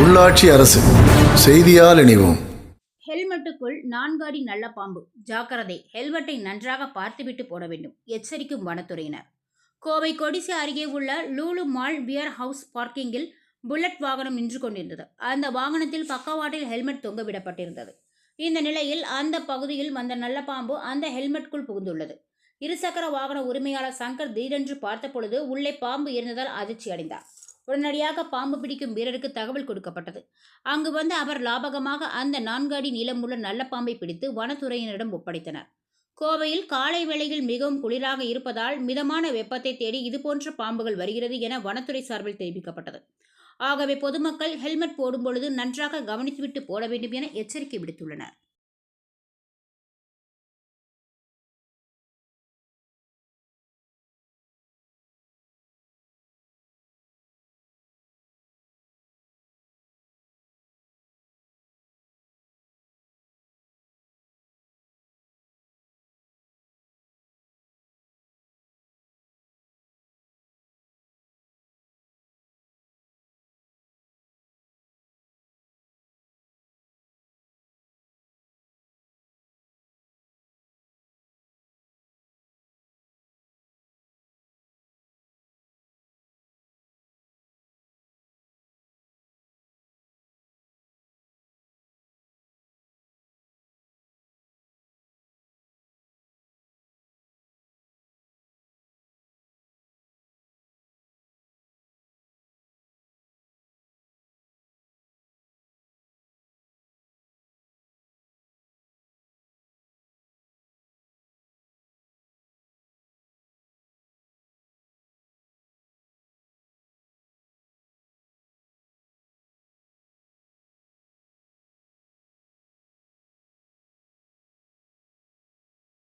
உள்ளாட்சி அரசு செய்தியால் இணைவோம். ஹெல்மெட்டுக்குள் 4 அடி நல்ல பாம்பு, ஜாக்கிரதை. ஹெல்மெட்டை நன்றாக பார்த்துவிட்டு போட வேண்டும், எச்சரிக்கும் வனத்துறையினர். கோவை கொடிசி அருகே உள்ள லூலு மால் வியர் ஹவுஸ் பார்க்கிங்கில் புல்லட் வாகனம் நின்று கொண்டிருந்தது. அந்த வாகனத்தில் பக்கவாட்டில் ஹெல்மெட் தொங்கவிடப்பட்டிருந்தது. இந்த நிலையில் அந்த பகுதியில் வந்த நல்ல பாம்பு அந்த ஹெல்மெட்டுக்குள் புகுந்துள்ளது. இருசக்கர வாகன உரிமையாளர் சங்கர் திடீரென்று பார்த்தபொழுது உள்ளே பாம்பு இருந்ததால் அதிர்ச்சி அடைந்தார். உடனடியாக பாம்பு பிடிக்கும் வீரருக்கு தகவல் கொடுக்கப்பட்டது. அங்கு வந்து அவர் லாபகமாக அந்த 4 அடி நீளமுள்ள நல்ல பாம்பை பிடித்து வனத்துறையினரிடம் ஒப்படைத்தனர். கோவையில் காலை வேளையில் மிகவும் குளிராக இருப்பதால் மிதமான வெப்பத்தை தேடி இதுபோன்ற பாம்புகள் வருகிறது என வனத்துறை சார்பில் தெரிவிக்கப்பட்டது. ஆகவே பொதுமக்கள் ஹெல்மெட் போடும்பொழுது நன்றாக கவனித்துவிட்டு போட வேண்டும் என எச்சரிக்கை விடுத்துள்ளனர்.